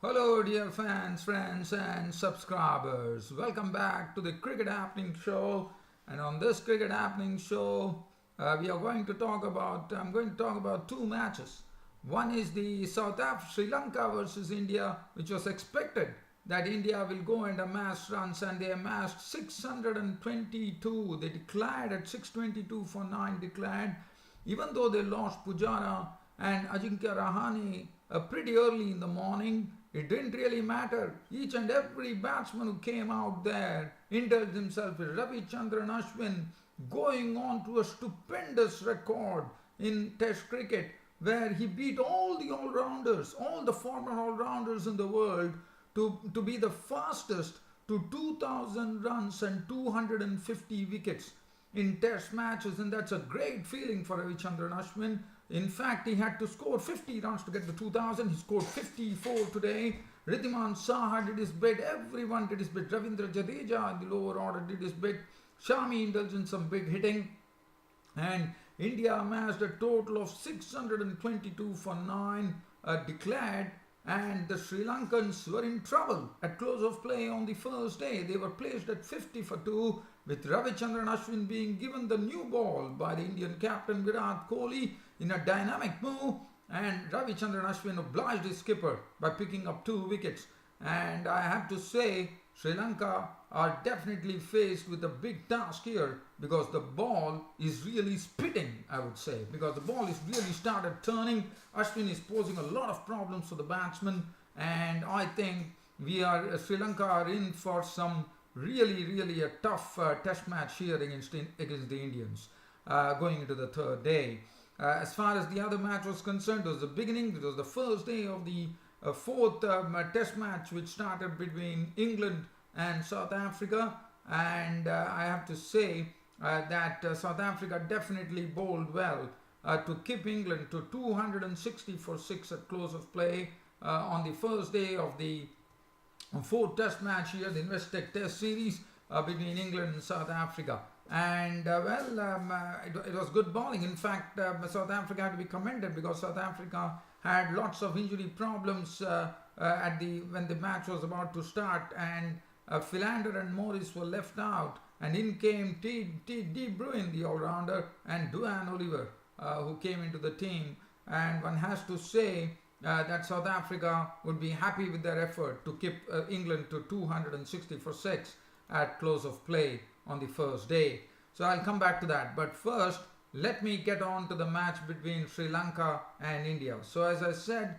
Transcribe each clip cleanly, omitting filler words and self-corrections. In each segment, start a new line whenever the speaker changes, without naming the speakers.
Hello, dear fans, friends, and subscribers. Welcome back to the Cricket Happening Show. And on this Cricket Happening Show, we are going to talk about. I'm going to talk about two matches. One is the Sri Lanka versus India, which was expected that India will go and amass runs, and they amassed 622. They declared at 622 for 9 declared, even though they lost Pujara and Ajinkya Rahane pretty early in the morning. It didn't really matter. Each and every batsman who came out there indulged himself with Ravichandran Ashwin going on to a stupendous record in Test cricket, where he beat all the all-rounders, all the former all-rounders in the world, to be the fastest to 2,000 runs and 250 wickets in Test matches, and that's a great feeling for Ravichandran Ashwin. In fact, he had to score 50 runs to get the 2,000. He scored 54 today. Ridhiman Saha did his bit. Everyone did his bit. Ravindra Jadeja in the lower order did his bit. Shami indulged in some big hitting. And India amassed a total of 622 for 9 declared. And the Sri Lankans were in trouble at close of play on the first day. They were placed at 50 for 2, with Ravichandran Ashwin being given the new ball by the Indian captain Virat Kohli in a dynamic move, and Ravichandran Ashwin obliged his skipper by picking up 2 wickets. And I have to say, Sri Lanka are definitely faced with a big task here, because the ball is really spitting, I would say, because the ball is really started turning. Ashwin is posing a lot of problems for the batsmen, and I think Sri Lanka are in for some really a tough test match here against the Indians going into the third day. As far as the other match was concerned, it was the beginning. It was the first day of the fourth test match, which started between England and South Africa. And I have to say that South Africa definitely bowled well to keep England to 260 for 6 at close of play on the first day of the fourth test match here, the Investec Test Series between England and South Africa. And it was good bowling. In fact, South Africa had to be commended, because South Africa had lots of injury problems when the match was about to start, and Philander and Morris were left out, and in came De Bruyne, the all-rounder, and Duane Oliver, who came into the team. And one has to say that South Africa would be happy with their effort to keep England to 260 for 6 at close of play on the first day. So I'll come back to that. But first, let me get on to the match between Sri Lanka and India. So as I said,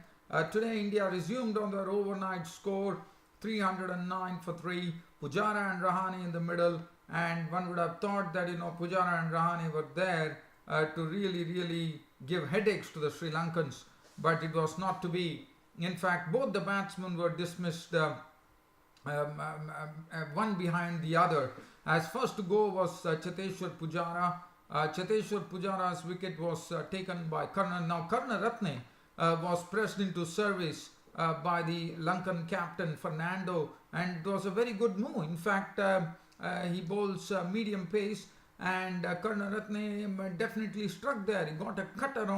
today India resumed on their overnight score, 309 for 3. Pujara and Rahane in the middle. And one would have thought that, Pujara and Rahane were there to really give headaches to the Sri Lankans. But it was not to be. In fact, both the batsmen were dismissed one behind the other. As first to go was Cheteshwar Pujara. Cheteshwar Pujara's wicket was taken by Karna. Now Karnaratne was pressed into service by the Lankan captain Fernando, and it was a very good move. In fact, he bowls medium pace, and Karnaratne definitely struck there. He got a cutter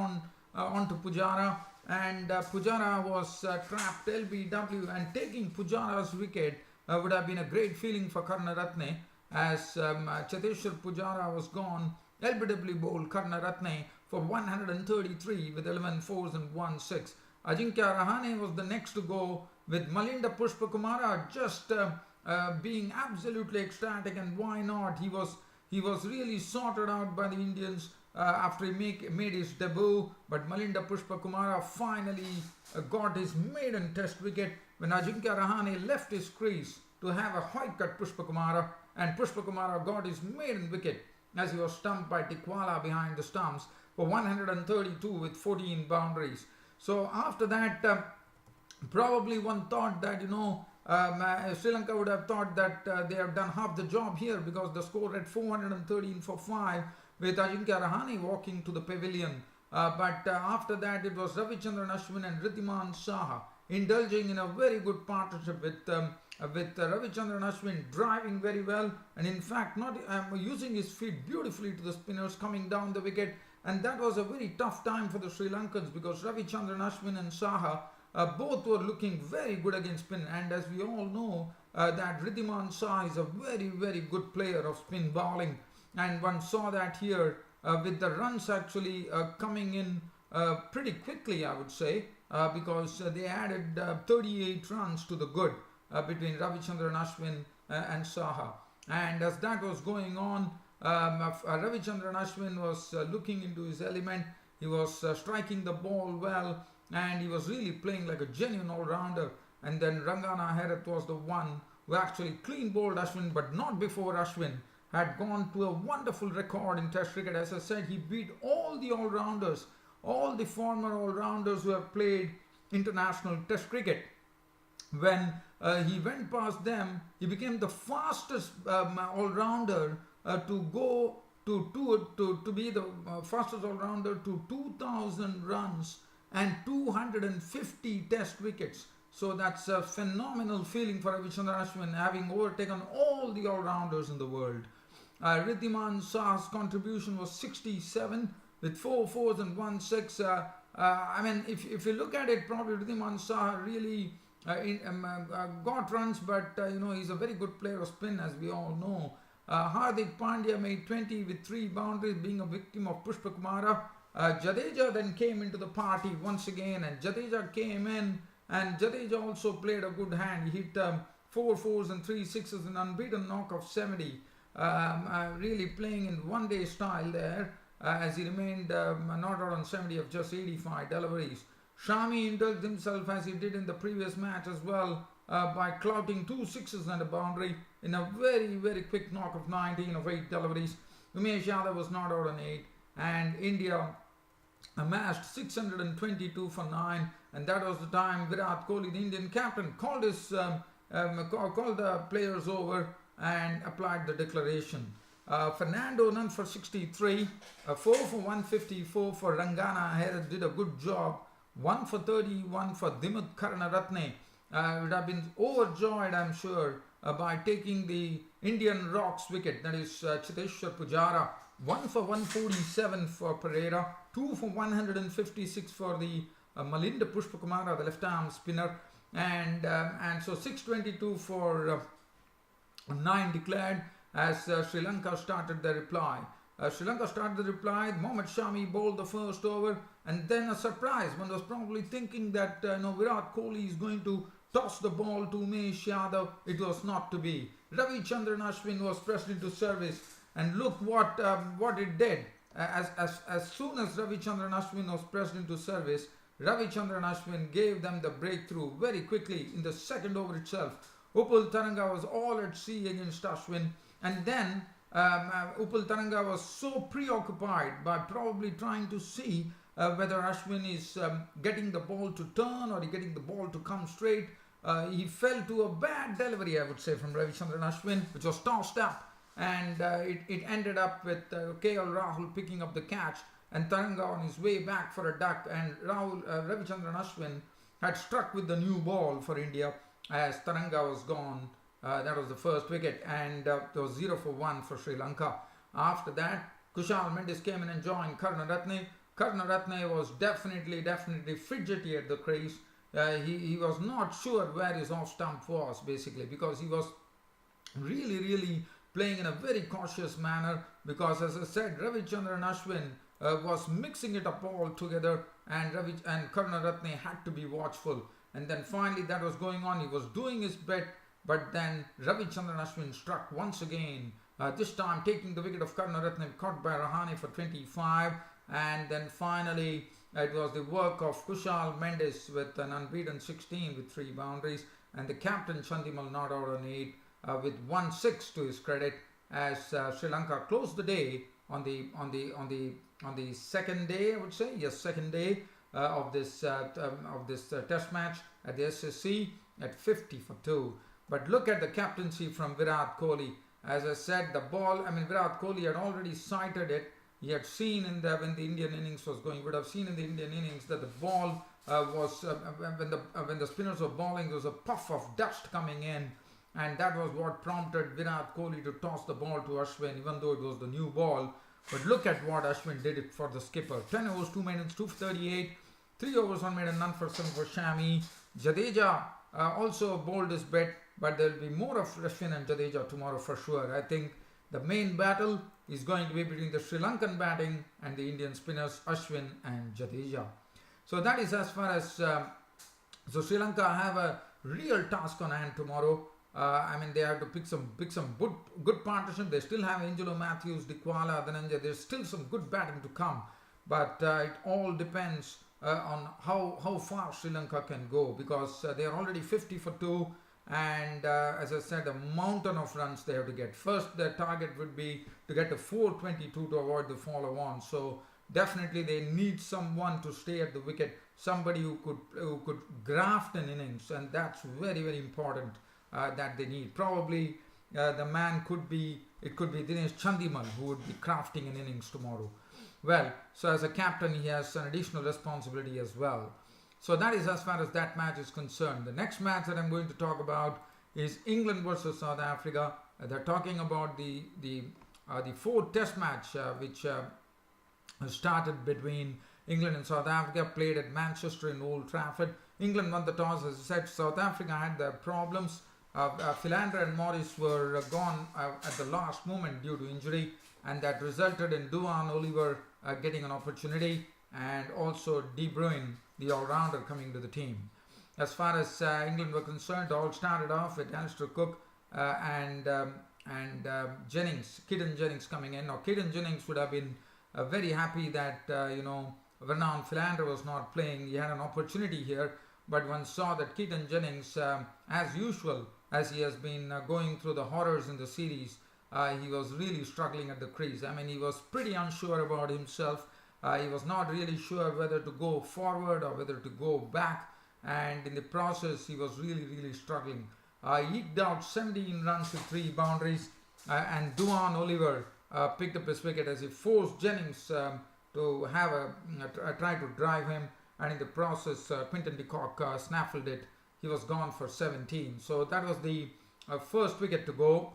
onto Pujara, and Pujara was trapped LBW, and taking Pujara's wicket would have been a great feeling for Karnaratne, as Cheteshwar Pujara was gone. LBW bowled Karnaratne for 133 with 11 fours and 1 6. Ajinkya Rahane was the next to go, with Malinda Pushpakumara just being absolutely ecstatic, and why not? He was really sorted out by the Indians after he made his debut, but Malinda Pushpakumara finally got his maiden test wicket when Ajinkya Rahane left his crease to have a white cut Pushpakumara, and Pushpakumara got his maiden wicket as he was stumped by Tikwala behind the stumps for 132 with 14 boundaries. So after that, probably one thought that, Sri Lanka would have thought that they have done half the job here, because the score at 413 for 5 with Ajinkya Rahane walking to the pavilion. But after that, it was Ravichandran Ashwin and Ridhiman Saha indulging in a very good partnership with Ravichandran Ashwin driving very well, and in fact not using his feet beautifully to the spinners coming down the wicket. And that was a very tough time for the Sri Lankans, because Ravichandran Ashwin and Saha both were looking very good against spin. And as we all know, that Ridhiman Shah is a very, very good player of spin bowling. And one saw that here with the runs actually coming in pretty quickly, I would say, because they added 38 runs to the good between Ravichandran Ashwin and Saha. And as that was going on, Ravichandran Ashwin was looking into his element. He was striking the ball well, and he was really playing like a genuine all-rounder. And then Rangana Herath was the one who actually clean bowled Ashwin, but not before Ashwin had gone to a wonderful record in Test cricket. As I said, he beat all the all-rounders, all the former all-rounders who have played international Test cricket. When he went past them, he became the fastest all-rounder to go to be the fastest all-rounder to 2,000 runs and 250 Test wickets. So that's a phenomenal feeling for Ravichandran Ashwin, having overtaken all the all-rounders in the world. Ridhiman Shah's contribution was 67 with 4 fours and 1 6. I mean, if you look at it, probably Ridhiman Shah really got runs, but he's a very good player of spin, as we all know. Hardik Pandya made 20 with 3 boundaries, being a victim of Pushpakumara. Jadeja then came into the party once again, and Jadeja came in, and Jadeja also played a good hand. He hit 4 fours and 3 sixes, an unbeaten knock of 70. Really playing in one-day style there, as he remained not out on 70 of just 85 deliveries. Shami indulged himself, as he did in the previous match as well, by clouting 2 sixes and a boundary in a very, very quick knock of 19 of 8 deliveries. Umesh Yadav was not out on 8, and India amassed 622 for 9, and that was the time Virat Kohli, the Indian captain, called the players over and applied the declaration. Fernando none for 63, 4 for 154 for Rangana Herath, did a good job. 1 for 31 for Dimit Karunaratne. Would have been overjoyed, I'm sure, by taking the Indian Rocks wicket, that is Chiteshwar Pujara. 1 for 147 for Pereira, 2 for 156 for the Malinda Pushpakumara, the left-arm spinner, and so 622 for 9 declared as Sri Lanka started their reply. Mohammad Shami bowled the first over, and then a surprise. One was probably thinking that Virat Kohli is going to toss the ball to Umesh Yadav. It was not to be. Ravichandran Ashwin was pressed into service, and look what it did. As soon as Ravichandran Ashwin was pressed into service, Ravichandran Ashwin gave them the breakthrough very quickly in the second over itself. Upul Taranga was all at sea against Ashwin, and then Upul Taranga was so preoccupied by probably trying to see whether Ashwin is getting the ball to turn or getting the ball to come straight. He fell to a bad delivery, I would say, from Ravichandran Ashwin, which was tossed up, and it ended up with KL Rahul picking up the catch, and Taranga on his way back for a duck, and Ravichandran Ashwin had struck with the new ball for India as Taranga was gone. That was the first wicket, and there was 0 for 1 for Sri Lanka. After that, Kushal Mendis came in and joined Karunaratne. Karunaratne was definitely fidgety at the crease. He was not sure where his off stump was, basically, because he was really playing in a very cautious manner, because, as I said, Ravichandran Ashwin was mixing it up all together, and Karunaratne had to be watchful. And then finally that was going on. He was doing his bit, but then Ravichandran Ashwin struck once again, this time taking the wicket of Karunaratne, caught by Rahane for 25. And then finally it was the work of Kushal Mendis with an unbeaten 16 with 3 boundaries, and the captain Chandimal not out on 8 with 1-6 to his credit, as Sri Lanka closed the day on the second day, I would say, yes, second day of this test match at the SSC at 50 for 2. But look at the captaincy from Virat Kohli. As I said, the ball, Virat Kohli had already sighted it. He had seen when the Indian innings was going, would have seen in the Indian innings that the ball was, when the spinners were bowling, there was a puff of dust coming in, and that was what prompted Virat Kohli to toss the ball to Ashwin, even though it was the new ball. But look at what Ashwin did it for the skipper. 10 overs, 2 minutes, 2 for 38. 3 overs, 1 made and none for 7 for Shami. Jadeja also bowled his bet, but there will be more of Ashwin and Jadeja tomorrow for sure. I think the main battle is going to be between the Sri Lankan batting and the Indian spinners Ashwin and Jadeja. So that is as far as so Sri Lanka have a real task on hand tomorrow. I mean, they have to pick some good partnership. They still have Angelo Matthews, Dikwala, Dhananjay. There's still some good batting to come, but it all depends on how far Sri Lanka can go, because they are already 50 for 2, and as I said, a mountain of runs they have to get. First, their target would be to get to 422 to avoid the follow on. So definitely they need someone to stay at the wicket, somebody who could graft an innings, and that's very, very important that they need. Probably the man could be Dinesh Chandimal, who would be crafting an innings tomorrow. Well, so as a captain, he has an additional responsibility as well. So that is as far as that match is concerned. The next match that I'm going to talk about is England versus South Africa. They're talking about the fourth Test match, which started between England and South Africa, played at Manchester in Old Trafford. England won the toss, as I said. South Africa had their problems. Philander and Morris were gone at the last moment due to injury, and that resulted in Duan Oliver getting an opportunity, and also De Bruyne, the all-rounder, coming to the team. As far as England were concerned, all started off with Alistair Cook and Jennings, Keaton Jennings coming in. Now, Keaton Jennings would have been very happy that Rahane Philander was not playing. He had an opportunity here, but one saw that Keaton Jennings, as usual, as he has been going through the horrors in the series, he was really struggling at the crease. I mean, he was pretty unsure about himself. He was not really sure whether to go forward or whether to go back, and in the process, he was really struggling. He eked out 17 runs with 3 boundaries, and Duan Oliver picked up his wicket as he forced Jennings to have try to drive him, and in the process, Quinton de Kock snaffled it. He was gone for 17. So that was the first wicket to go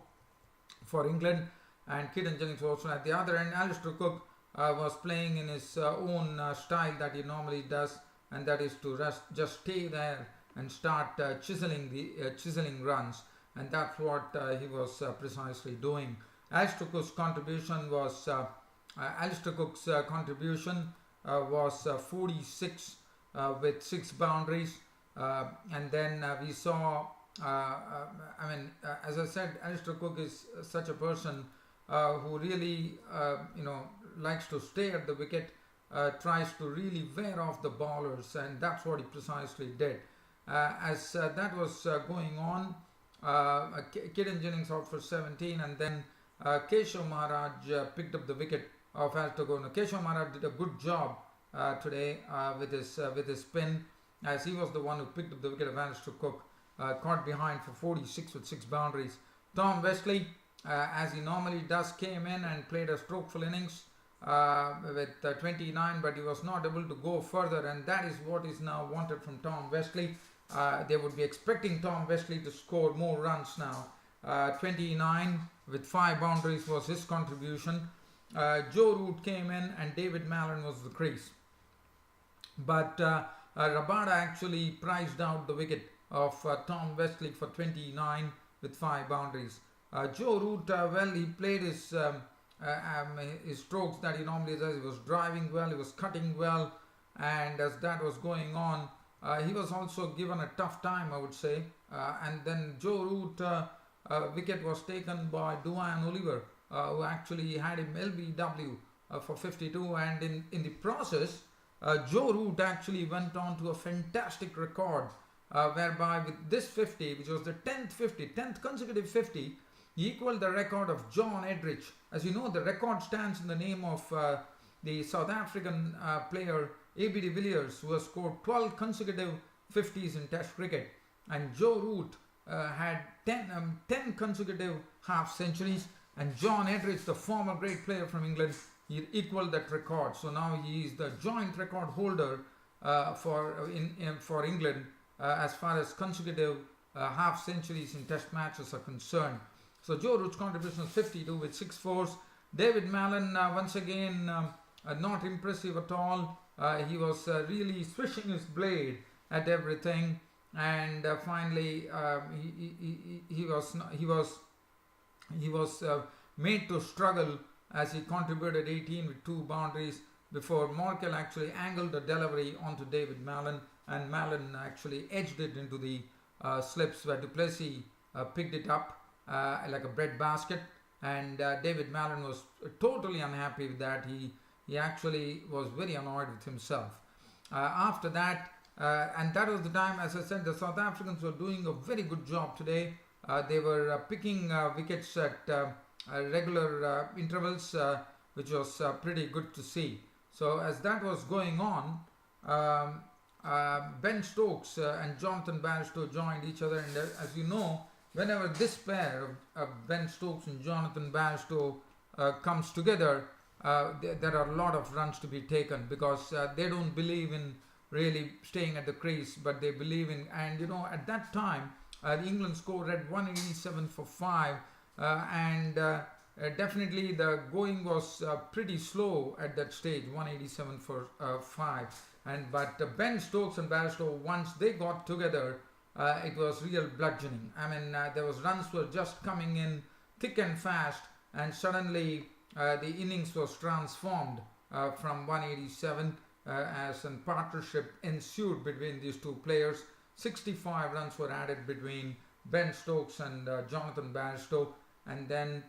for England, and Keaton Jennings was also at the other end. Alistair Cook was playing in his own style that he normally does, and that is to just stay there and start chiseling runs, and that's what he was precisely doing. Alistair Cook's contribution was 46 with 6 boundaries, and then we saw. As I said, Alistair Cook is such a person who really, likes to stay at the wicket, tries to really wear off the bowlers, and that's what he precisely did. As that was going on, Keaton Jennings out for 17, and then Keshav Maharaj picked up the wicket of Alistair Cook. Now, Keshav Maharaj did a good job today with his spin, as he was the one who picked up the wicket of Alistair Cook. Caught behind for 46 with 6 boundaries. Tom Westley, as he normally does, came in and played a strokeful innings with 29, but he was not able to go further, and that is what is now wanted from Tom Westley. They would be expecting Tom Westley to score more runs now. 29 with 5 boundaries was his contribution. Joe Root came in, and David Mallon was the crease. But Rabada actually priced out the wicket of Tom Westley for 29 with 5 boundaries. Joe Root, he played his strokes that he normally does. He was driving well, he was cutting well, and as that was going on, he was also given a tough time, I would say. And then Joe Root wicket was taken by Duan Oliver, who actually had him LBW for 52, and in the process, Joe Root actually went on to a fantastic record, whereby with this 50, which was the 10th consecutive 50, he equaled the record of John Edrich. As you know, the record stands in the name of the South African player A.B. de Villiers, who has scored 12 consecutive 50s in Test cricket, and Joe Root had 10 consecutive half centuries, and John Edrich, the former great player from England, he equaled that record. So now he is the joint record holder for England as far as consecutive half centuries in Test matches are concerned. So Joe Root's contribution is 52 with 6 fours. David Mallon, once again, not impressive at all. He was really swishing his blade at everything, and finally he was made to struggle as he contributed 18 with 2 boundaries before Morkel actually angled the delivery onto David Mallon, and Mallon actually edged it into the slips where Duplessis picked it up like a bread basket, and David Mallon was totally unhappy with that. He actually was very annoyed with himself. After that, and that was the time, as I said, the South Africans were doing a very good job today. They were picking wickets at regular intervals, which was pretty good to see. So as that was going on, Ben Stokes and Jonathan Bairstow joined each other, and as you know, whenever this pair of Ben Stokes and Jonathan Bairstow comes together, there are a lot of runs to be taken, because they don't believe in really staying at the crease, but they believe in, and at that time the England score read 187 for 5, and definitely the going was pretty slow at that stage, 187 for 5, but Ben Stokes and Bairstow, once they got together, it was real bludgeoning. I mean, there was runs were just coming in thick and fast, and suddenly the innings was transformed from 187 as a partnership ensued between these two players. 65 runs were added between Ben Stokes and Jonathan Bairstow, and then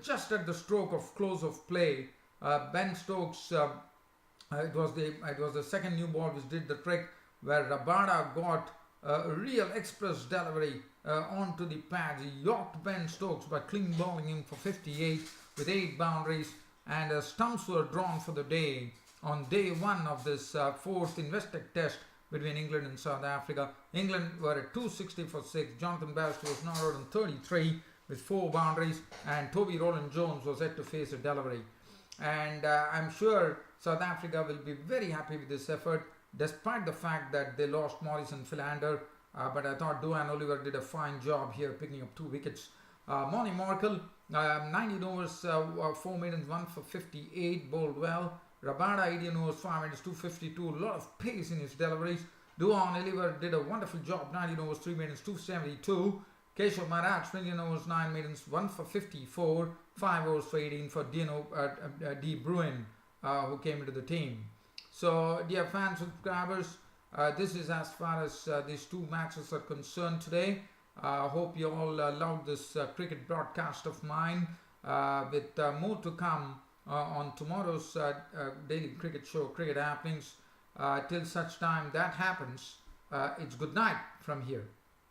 just at the stroke of close of play, Ben Stokes, it was the second new ball which did the trick, where Rabada got a real express delivery onto the pads. He yorked Ben Stokes by clean bowling him for 58 with 8 boundaries, and stumps were drawn for the day on day 1 of this 4th Investec test between England and South Africa. England were at 260 for 6. Jonathan Bairstow was now out on 33 with 4 boundaries, and Toby Rowland-Jones was yet to face a delivery. And I'm sure South Africa will be very happy with this effort, despite the fact that they lost Morris and Philander. But I thought Duane Oliver did a fine job here, picking up 2 wickets. Monty Morkel, 19 overs, 4 maidens, 1 for 58, bowled well. Rabada, 18 overs, 5 maidens, 252, a lot of pace in his deliveries. Duane Oliver did a wonderful job, 19 overs, 3 maidens, 272. Keshav Maharaj, 20 overs, 9 maidens, 1 for 54, 5 overs for 18 for De Bruin, who came into the team. So, dear fans, subscribers, this is as far as these 2 matches are concerned today. Hope you all loved this cricket broadcast of mine, with more to come on tomorrow's daily cricket show, Cricket Happenings. Till such time that happens, it's good night from here.